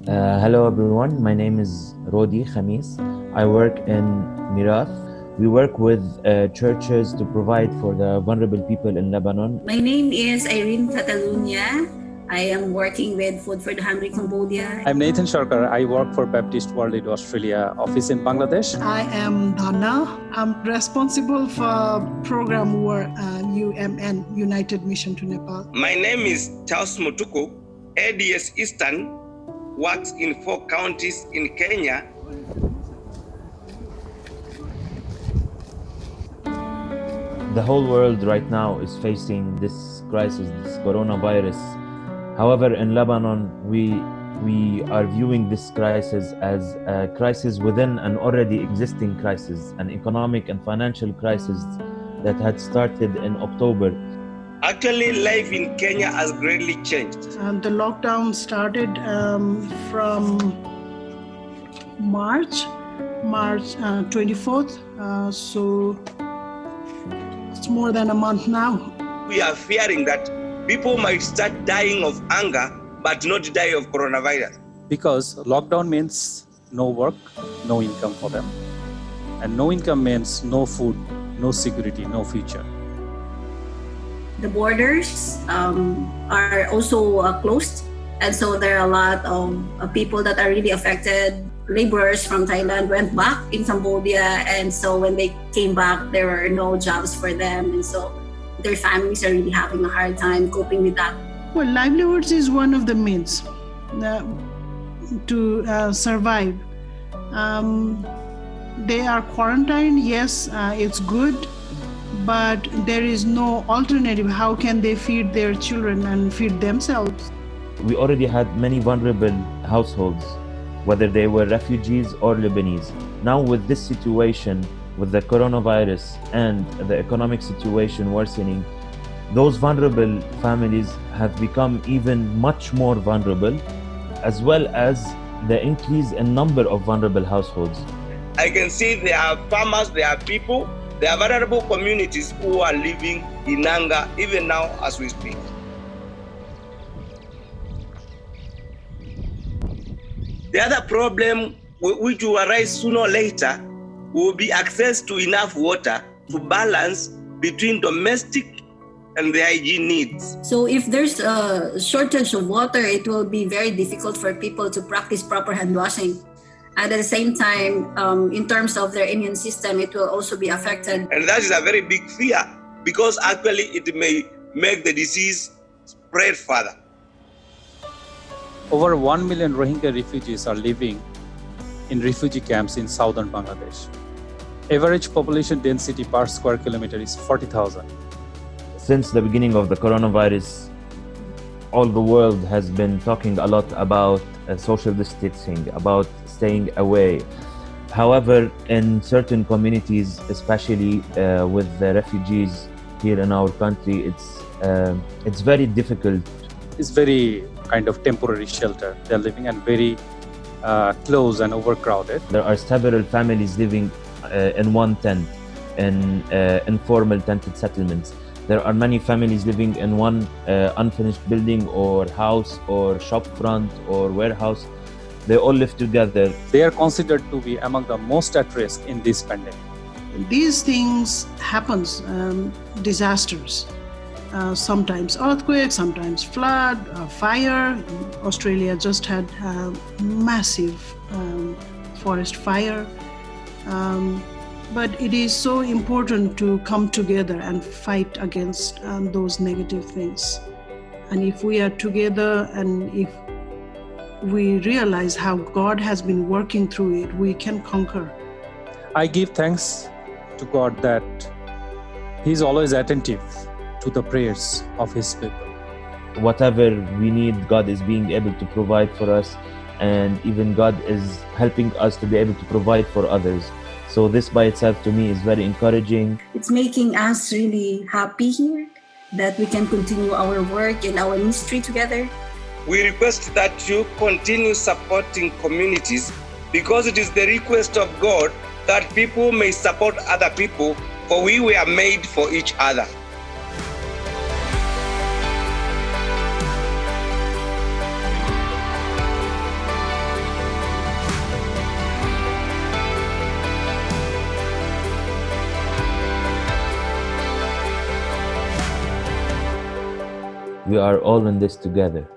Hello everyone, my name is Rodi Khamis. I work in Mirath. We work with churches to provide for the vulnerable people in Lebanon. My name is Irene Catalunya. I am working with Food for the Hungry Cambodia. I'm Nathan Sharkar. I work for Baptist World Aid Australia office in Bangladesh. I am Dana. I'm responsible for program work UMN, United Mission to Nepal. My name is Charles Mutuku. ADS Eastern works in 4 counties in Kenya. The whole world right now is facing this crisis, this coronavirus. However, in Lebanon, we are viewing this crisis as a crisis within an already existing crisis, an economic and financial crisis that had started in October. Actually, life in Kenya has greatly changed. The lockdown started from March 24th. So it's more than a month now. We are fearing that people might start dying of hunger, but not die of coronavirus. Because lockdown means no work, no income for them. And no income means no food, no security, no future. The borders are also closed, and so there are a lot of people that are really affected. Laborers from Thailand went back in Cambodia, and so when they came back, there were no jobs for them, and so their families are really having a hard time coping with that. Well, livelihoods is one of the means to survive. They are quarantined, yes, it's good, but there is no alternative. How can they feed their children and feed themselves? We already had many vulnerable households, whether they were refugees or Lebanese. Now with this situation, with the coronavirus and the economic situation worsening, those vulnerable families have become even much more vulnerable, as well as the increase in number of vulnerable households. I can see there are farmers, there are people, there are vulnerable communities who are living in hunger even now as we speak. The other problem which will arise sooner or later will be access to enough water to balance between domestic and the hygiene needs. So if there's a shortage of water, it will be very difficult for people to practice proper hand washing. And at the same time, in terms of their immune system, it will also be affected. And that is a very big fear, because actually it may make the disease spread further. Over 1 million Rohingya refugees are living in refugee camps in southern Bangladesh. Average population density per square kilometer is 40,000. Since the beginning of the coronavirus, all the world has been talking a lot about social distancing, about staying away. However, in certain communities, especially with the refugees here in our country, it's very difficult. It's very kind of temporary shelter. They're living in very close and overcrowded. There are several families living in one tent, in informal tented settlements. There are many families living in one unfinished building or house or shop front or warehouse. They all live together. They are considered to be among the most at risk in this pandemic. These things happens, disasters. Sometimes earthquake, sometimes flood, fire. Australia just had a massive forest fire. But it is so important to come together and fight against those negative things. And if we are together and if we realize how God has been working through it, we can conquer. I give thanks to God that He's always attentive to the prayers of His people. Whatever we need, God is being able to provide for us, and even God is helping us to be able to provide for others. So this by itself to me is very encouraging. It's making us really happy here that we can continue our work and our ministry together. We request that you continue supporting communities, because it is the request of God that people may support other people, for we were made for each other. We are all in this together.